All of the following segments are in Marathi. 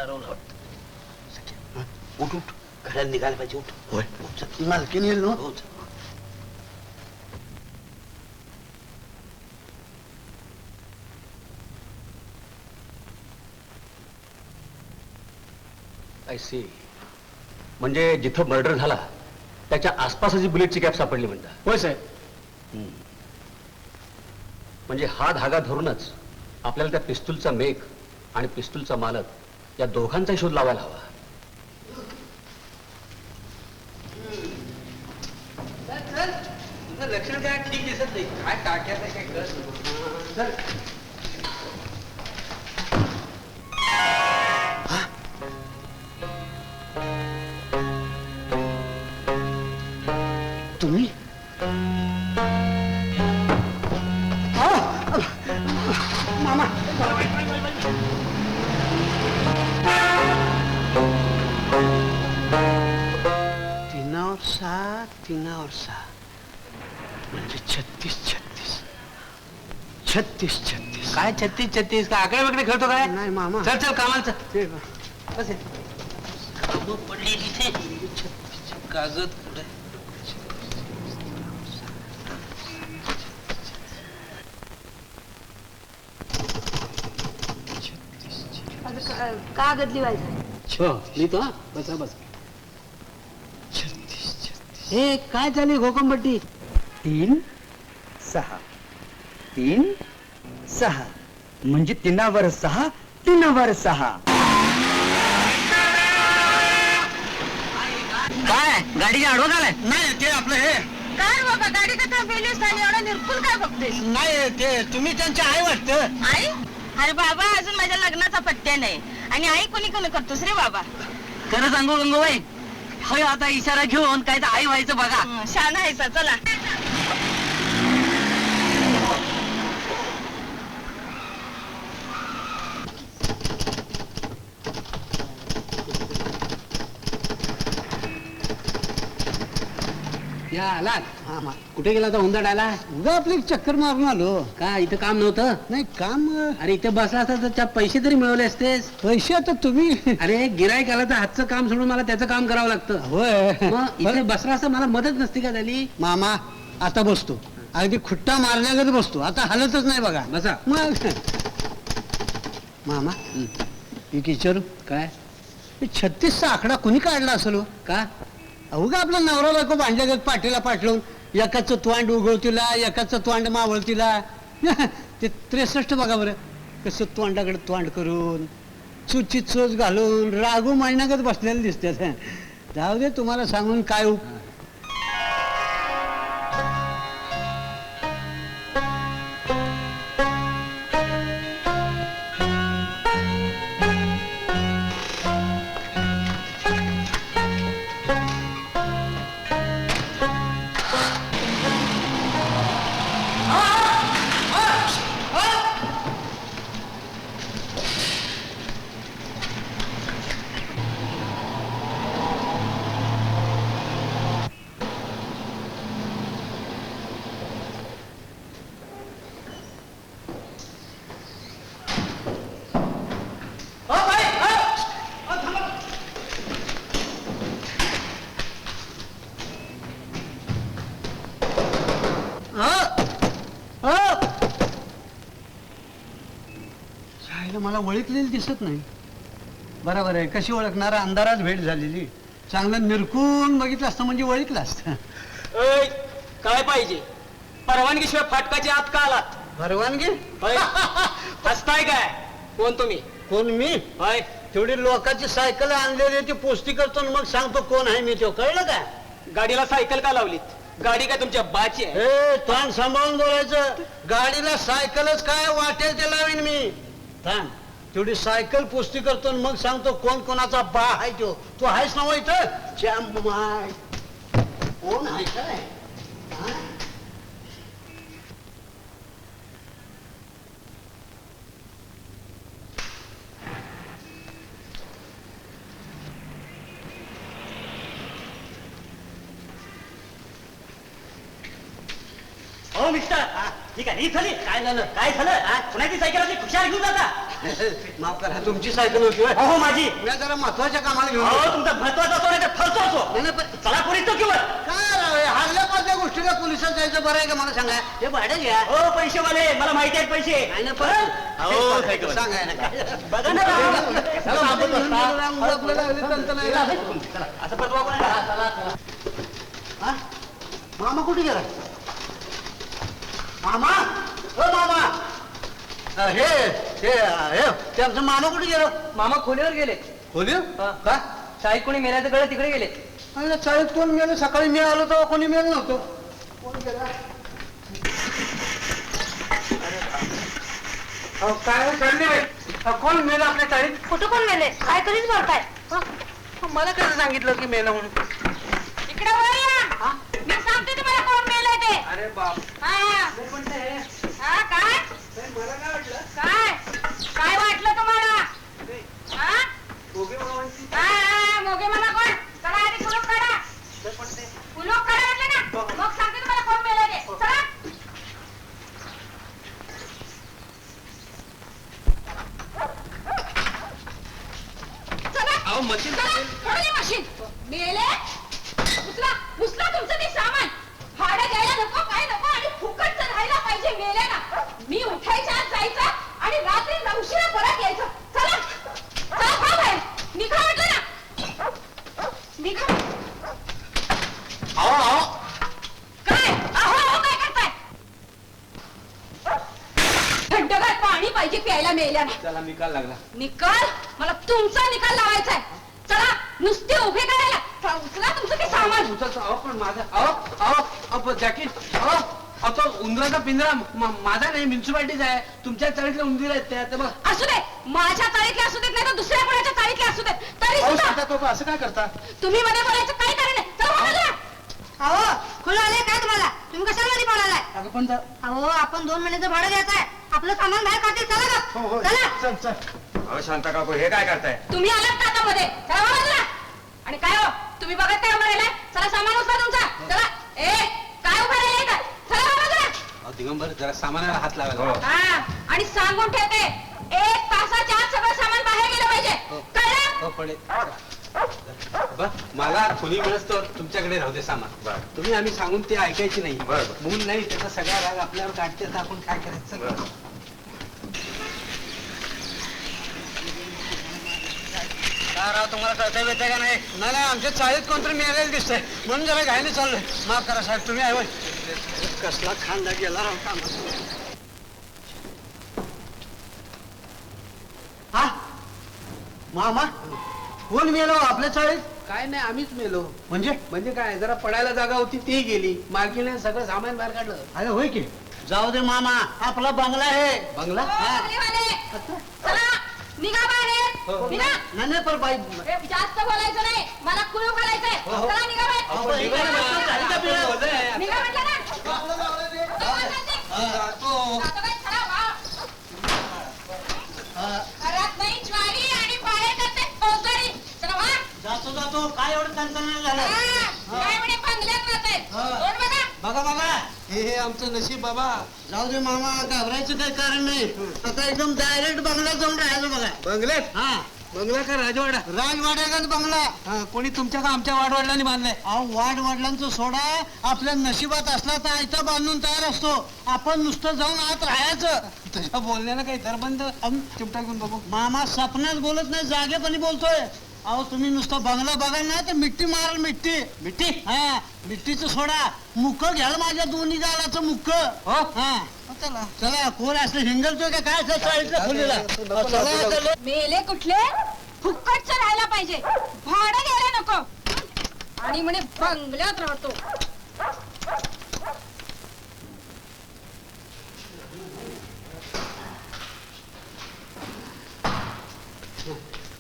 हरवलं वाटतं. उठ उठ, घराला निघायला पाहिजे. उठ. होय चल. मालकीन येईल ना. हो चल. I see. म्हणजे जिथं मर्डर झाला त्याच्या आसपासची बुलेटची कॅप सापडली म्हणता. होय साहेब. म्हणजे हा धागा धरूनच आपल्याला त्या पिस्तूलचा मेक आणि पिस्तूलचा मालक या दोघांचा शोध लावायला हवा. तुझं लक्षण काय ठीक दिसत नाही. काय टाक्याचं काय कळत. तुम्ही मामा तीनावर सहा तीनावर सहा म्हणजे 36 36 36. काय 36 36 काय आकडे वगैरे खेळतो काय? नाही मामा. चल चल कामाला चल. ते बस कामं पडली तिथे. कागद पुढे. कागद लिवायचा. लिहितो हा. बसा बसा. हे काय झाली घोकंपट्टी? 3 6 3 6 म्हणजे 3वर 6 3वर 6. काय गाडीच्या आडवं झालाय? नाही ते आपलं हे काय बाबा गाडी कथा पेलीस आणि एवढा निर्कुल काय बघतेस? नाही ते तुम्ही त्यांचे आई वाटतं. आई? अरे बाबा अजून माझ्या लग्नाचा पत्त्या नाही आणि आई कोणी कोणी करतोस रे बाबा? खरं सांगू गंगूबाई, होय आता इशारा घेऊन काय तर आई व्हायचं बघा. शान आहे चला. या आलात. कुठे गेला होता हुंदाडायला? उगा आपली चक्कर मारून आलो. का इथं काम नव्हतं? नाही काम. अरे इथे बसला असता तर त्या पैसे तरी मिळवले असतेस. पैसे आता तुम्ही. अरे गिराईक आला तर हातचं काम सोडून मला त्याचं काम करावं लागतं. होय मग इथे बसला असता मला मदत नसती का झाली? मामा आता बसतो. अगदी खुट्टा मारल्यागत बसतो. आता हालतच नाही बघा. बसा. मग मामा एक विचारू काय? 36चा आकडा कुणी काढला असेल हो? का? अवघा आपला नवरा बायको भांड्यागत पाठीला पाठवून एकाचं तोंड उगवतीला एकाचं तोंड मावळतीला. ते 63 बघा बरं कसं तोंडाकडे तोंड करून चुची चोच घालून रागू मांडण्यागत बसलेलं दिसतात. जाऊ दे तुम्हाला सांगून काय मला ओळखलेली दिसत नाही. बरोबर आहे. कशी ओळखणार? अंधारात भेट झालेली. चांगलं निरकून बघितलं असतं म्हणजे ओळखलं असतं. काय पाहिजे? परवानगीशिवाय फाटकाची आत का आलात? परवानगी? हसताय काय? कोण तुम्ही? कोण मी? होय. तेवढी लोकांची सायकल आणलेली ती पोस्टी करतो आणि मग सांगतो कोण आहे मी. तो कळलं का? गाडीला सायकल का लावलीत? गाडी काय तुमच्या बाची आहे? हे ताण सांभाळून बोलायचं. गाडीला सायकलच काय वाटेल ते लावीन मी. थांब तेवढी सायकल पुष्टी करतो मग सांगतो कोण कोणाचा बा आहे तो. तू आहेस ना इथं? कोण आहे काय? हो मिस्टर, ठीक आहे. झाली काय झालं? काय झालं? कुणाची सायकल खुशाल घेऊन जाता? माफ करा तुमची सायकल होती होय? हो माझी मी जरा महत्वाच्या कामाला घेऊन अहो गेलो. तुमचा महत्वाचा असो नाही तर फलतो असो नाही, नाही, पण चला पोलीस चौकीवर काय राव हे हागल्यापासल्या गोष्टीला पोलिसात जायचं बरं आहे का मला सांगा हे भाडं घ्या हो पैसेवाले मला माहिती आहेत पैसे नाही ना पण अहो, काय करू? सांगाय ना काय. बघा ना राव. कशाला आपण बसता? आपल्याला लागली तंत्र नाही लागली. चला, असं पटवा कोणाला? हा? मामा कुठे गेला मामा हो मामा हे हे हे ते आमचं मामा कुठे गेलो मामा खोलीवर गेले खोली का शाळेत कोणी मेल्याचं कळलं तिकडे गेले अरे चाळीत कोण गेलं सकाळी मी आलो तेव्हा कोणी मेलं नव्हतं कोण गेला अहो, काय चालले बाई कोण मेलं आपल्या चाळीत कुठं कोण मेले काय कधीच बोलताय मला कसं सांगितलं की मेलं म्हणून इकडे वळ या. मी सांगते तुम्हाला कोण मेलंय ते अरे बाप हा पण ते हा काय मला काय वाटलं काय काय वाटलं तुम्हाला हा दोघे मामांची हा, मोगे मला कोण चला आधी कुलूप काढा कुलूप काढा म्हटलं ना मग सांगते तुम्हाला कोण मेलंय ते चला चला अहो मशीन चला पडली मशीन मेले उचला उचला तुमचं ते सामान भाडं द्यायला नको काय नको आणि फुकटचं राहायला पाहिजे मेले ना मी उठायच्या आत जायचं आणि रात्री उशिरा परत यायचं चला चला भाऊ आहे निघा म्हटलं ना निघा काय अहो काय करताय थंडगार पाणी पाहिजे प्यायला मेल्यानं त्याला निकाल लागला निकाल मला तुमचा निकाल लावायचा आहे चला नुसते उभे करायला उचला तुमचं ते सामान पण माझा जॅकेट तो उंदराचा पिंजरा माझा नाही म्युन्सिपाल्टीचा आहे तुमच्या चाळीतले उंदीर आहेत त्या बघ असू दे माझ्या चाळीतले असू देत नाही तर दुसऱ्या कोणाच्या चाळीतले असू देत तरी सुद्धा तो असं काय करता तुम्ही मध्ये बोलायचं काय कारण आहे चला बाजूला. अहो खुलं आलंय काय तुम्हाला तुम्ही कशाला मध्ये बोलायलाय अगं पण अहो आपण 2 महिन्याचं भाडं द्यायचं आहे आपलं सामान बाहेर काढतील चला हो, ना चला अहो शांता काकू हे काय करताय तुम्ही आलात का आता मध्ये चला बाजूला आणि काय हो तुम्ही बघत काय उभं राहिलाय चला सामान उचला तुमचा चला ए काय उभं राहिलाय का चला बाजूला दिगंबर जरा सामानाला हात लावायला हा आणि सांगून ठेवते 1 तासाच्या आत सगळं सामान बाहेर गेलं पाहिजे कळलं मला खोली मिळत तुमच्याकडे राहू दे सामान तुम्ही आम्ही सांगून ते ऐकायची नाही मूल नाही त्याचा सगळा राग आपल्यावर काढते तर आपण काय करायचं काय राव तुम्हाला कळता येते का नाही नाही आमच्या चाळीत कोणतरी मिळालेलं दिसतंय म्हणून जरा घाईने चाललोय माफ करा साहेब तुम्ही आहे कसला खांदा गेला राव कामाचा हा मामा कोण मेलो आपल्या चाळीत काय नाही आम्हीच मेलो म्हणजे काय जरा पडायला जागा होती ती गेली मालकीने सगळं सामान बाहेर काढलं अरे होय की जाऊ दे मामा आपला बंगला आहे बंगला चला निघा बाहेर निघा नाही पण बाई ए, जास्त बोलायचं नाही मला कुलू घालायचंय चला निघा बाहेर निघा म्हटलं ना जातो काय? चला, वा. घरात नाही ज्वारी आणि बाहेर करते फौजदारी चला वा जातो काय एवढं तंत्रज्ञान झालं काय म्हणे बंगल्यात राहते दोन बघा बघा हे आमचं नशीब बाबा जाऊ दे मामा घाबरायचं काही कारण नाही आता एकदम डायरेक्ट बंगल्यात जाऊन राहायचं बघा बंगल्यात हा बंगला का राजवाडा राजवाड्याचाच बंगला कोणी तुमच्या का आमच्या वाडवडिलांनी बांधलाय अहो वाडवडिलांचं सोडा आपल्या नशिबात असला तर आयता बांधून तयार असतो आपण नुसतं जाऊन आत राहायचं तुझ्या बोलण्याला काही दरबंद चिमटा घेऊन बघू मामा सपनात बोलत नाही जागेपणी बोलतोय अहो तुम्ही नुसतं बंगला बघाल ना तर मिट्टी माराल मिट्टी हा मिट्टीचं सोडा मुक्क घ्याल माझ्या दोन्ही गालाचं मुक्क हो हा चला कोण असलं हिंगलतोय का काय असं चाळीतल्या खोलीला चला मेले कुठले फुकटच राहायला पाहिजे भाडं घ्यायला नको आणि म्हणे बंगल्यात राहतो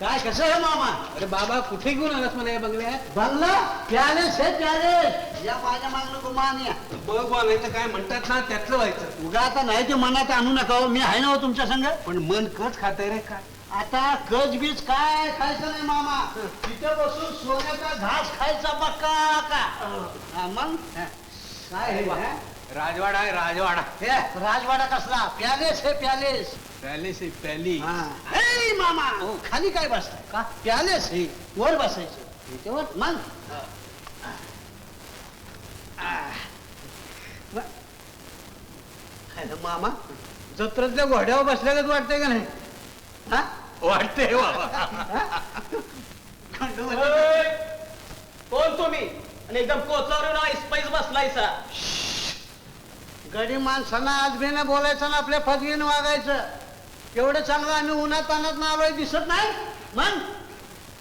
काय कसं आहे मामा अरे बाबा कुठे घेऊन आलास मला या बंगल्यात बंगला प्याले से प्याले या माझ्या मागणं गुमान या बघ बा नाही तर काय म्हणतात ना त्यातलं व्हायचं उगा आता नाही ते मनात आणू नका हो. मी आहे ना हो तुमच्या संग पण मन कच खाते रे काय आता कच बीज काय खायचं नाही मामा तिथे बसून सोन्याचा घास खायचा बक्का का हा, मग काय हे बघा राजवाडा आहे राजवाडा. हे राजवाडा कसला? पॅलेस हे पॅलेस. पॅलेस आहे पॅली. हा. हे मामा खाली काय बसताय का? पॅलेस हे वर बसायचं इथेवर मग. मामा जत्रेतल्या घोड्यावर बसल्यागत वाटतंय का नाही? हा वाटते कोण तुम्ही आणि एकदम कोचावरून ऐसपैस बसलायसा? गडी माणसांना आजबीनं बोलायचं ना आपल्या फजवीनं वागायचं. एवढं चांगलं आम्ही उन्हात तानात ना आलोय दिसत नाही. मग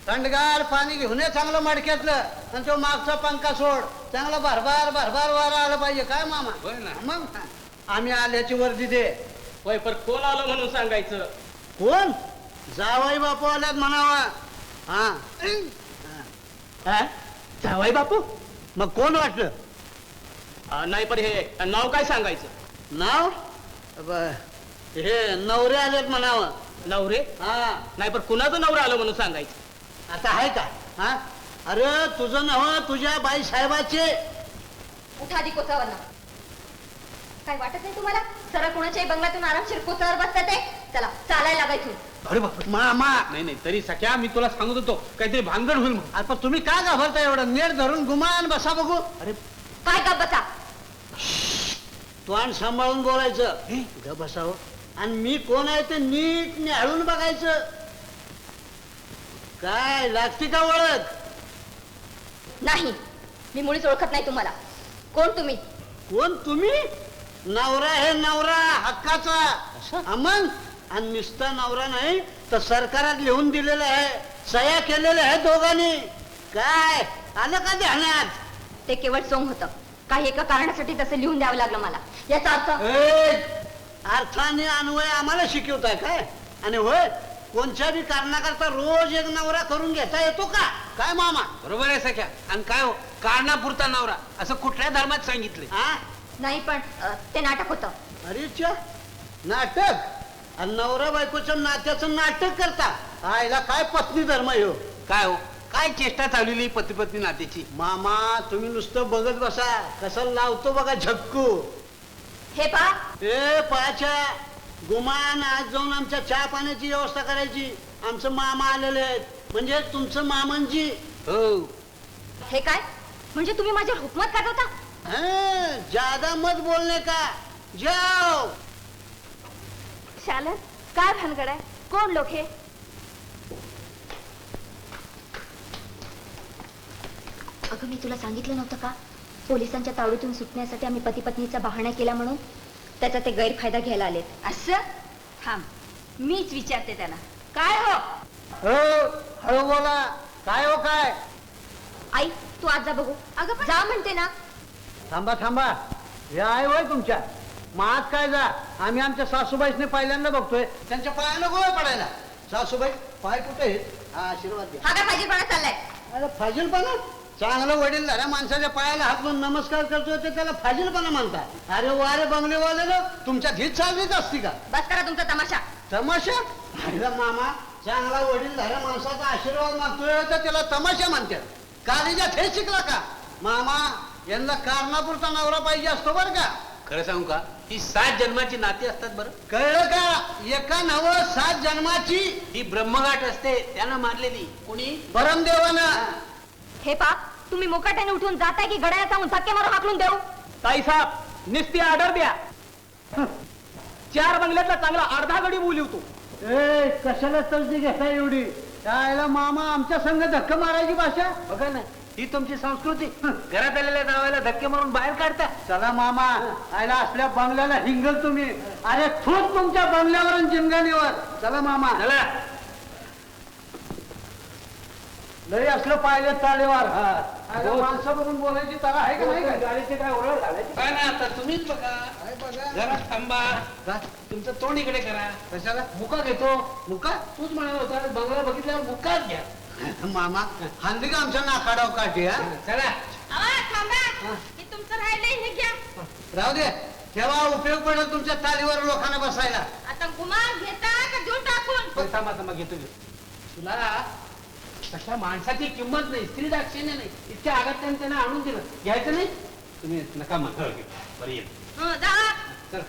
थंडगार पाणी घेऊन ये चांगलं मडक्यातलं आणि तो मागचा पंखा सोड. चांगला भरभार भरभार वारा आला पाहिजे काय मामा? होय ना. मग आम्ही आल्याची वर्दी दे. होय पण कोण आलं म्हणून सांगायचं. कोण? जावाई बापू आल्यात म्हणावा. हा जावाई बापू? मग कोण वाटलं? नाही पण हे नाव काय सांगायचं? नाव हे नवरे आलेत म्हणावं. नवरे? हा नाही पण कुणाचं नवरं आलं म्हणून सांगायचं. आता आहे का? हा अरे तुझं नव तुझ्या बाई साहेबाचे. उठा आधी कोचावर ना. काय वाटत नाही तुम्हाला? सरळ कुणाच्याही बंगल्यातून आरामशीर कोचावर बसतात ते. चला चालायला लागायचं. अरे बाप. मामा नाही नाही तरी सख्या मी तुला सांगत होतो काहीतरी भानगड होईल म्हणून. आता तुम्ही का घाबरता एवढं? नेट धरून गुमान बसा बघू. अरे काय का बसा? तोंड सांभाळून बोलायचं. ग बसावं. आणि मी कोण आहे ते नीट न्याळून बघायचं. काय लागते का ओळख? नाही मी मुळीच ओळखत नाही तुम्हाला. कोण तुम्ही? कोण तुम्ही? नवरा हे नवरा हक्काचा. मग आणि नुसता नवरा नाही तर सरकारात लिहून दिलेलं आहे. सह्या केलेल्या आहे दोघांनी. काय आलं का ध्यानात? ते केवळ सोंग होतं. काही एका कारणासाठी तसं लिहून द्यावं लागलं मला. याचा अर्थ अर्थाने अन्वय आम्हाला शिकवताय काय? आणि होय कोणत्या बी कारणाकरता रोज एक नवरा करून घेता येतो का काय मामा? बरोबर आहे सख्या. आणि काय हो कारणापुरता नवरा असं कुठल्या धर्मात सांगितले? हा नाही पण ते नाटक होतं. अरे च्या नाटक? आणि नवरा बायकोच्या नात्याचं नाटक करता? आईला काय पत्नी धर्म हो? काय हो काय चेष्टा चाललेली पती पत्नी नात्याची? मामा तुम्ही नुसतं बघत बसा. कसं लावतो बघा झक्कू. हे पहा ए पाच्या गुमान आज जाऊन आमच्या चहा पाण्याची व्यवस्था करायची. आमचं मामा आलेले आहेत म्हणजे तुमचं मामनजी. हो हे काय म्हणजे तुम्ही माझ्या हुकमात काढवता? ज्यादा मत बोलणे का? जाओ. शालन काय भानगड आहे? कोण लोक हे? अगं मी तुला सांगितलं नव्हतं का पोलिसांच्या तावडीतून सुटण्यासाठी आम्ही पती पत्नीचा बहाणा केला म्हणून? त्याचा ते गैरफायदा घ्यायला आलेत. असं थांब मीच विचारते त्यांना. काय हो? हळू बोला. काय हो काय? आई तू आज जा बघू. अगं जा म्हणते ना. थांबा थांबा. हे आहे होय तुमच्या मात काय जा. आम्ही आमच्या सासूबाईसने पहिल्यांदा बघतोय. त्यांच्या पायाला गोळा पडायला. सासूबाई पाय कुठे आहेत? हा आशीर्वाद द्या. हा काय फाजीलपणा चाललाय? अरे फाजीलपणा? चांगलं वडील झाल्या माणसाच्या पायाला हात लावून नमस्कार करतोय ते त्याला फाजीलपणा म्हणतात. अरे वारे बंगलेवाले तुमच्या धीत चाललीच असती का? बस करा तुमचा तमाशा. तमाशा? अरे मामा चांगला वडील झाल्या माणसाचा आशीर्वाद मागतोय तर त्याला तमाशा म्हणतात. कालीजात हे शिकला का? मामा यांना कारणापुरता नवरा पाहिजे असतो बरं का? खरं सांगू का ही 7 जन्माची नाती असतात बरं. कळलं का? एका नव 7 जन्माची. ही ब्रह्मगाठ असते त्यानं मारलेली. कोणी? परमदेवानं. हे पा तुम्ही मुकाट्याने उठून जाताय की घड्याळा जाऊन धक्के मारून हाकलून देऊ? ताई साहेब निस्ती ऑर्डर द्या. 4 बंगल्यातला चांगला अर्धा गडी बोलवतो. ए कशाला तलजी घेता एवढी? त्याला मामा आमच्या संघ धक्का मारायची भाषा बघा ना ही तुमची संस्कृती. घरात आलेल्या जावायला धक्के मारून बाहेर काढता. चला मामा आयला असल्या बंगल्याला हिंगल तुम्ही. अरे थोत तुमच्या बंगल्यावर आणि जिमगानीवर. चला मामा. चला लई असलं पाहिजे ताळेवार. माणसं बघून बोलायची तरा आहे का नाही? गाडीचे काय ओरड घालायची? काय ना आता तुम्हीच बघा. जरा थांबा. तुमचं तोंड इकडे करा. कशाला? मुका घेतो. मुका तूच म्हणाला होता बंगला बघितल्यावर मुकाच घ्या. मामा हांदी का आमच्या नाकाडाव काठी? हा चला थांबा तुमचं राहिलंय हे घ्या. राहू दे. तेव्हा उपयोग पडेल तुमच्या तालीवर लोकांना बसायला. आता गुमान घेता का देऊन टाकून? थांबा थांबा घेतो घेतो. तुला तशा माणसाची किंमत नाही. स्त्री दाक्षिण्य नाही. इतक्या आगात त्यांना आणून दिलं घ्यायचं नाही. तुम्ही नका म्हणा बरं येईल जा चला.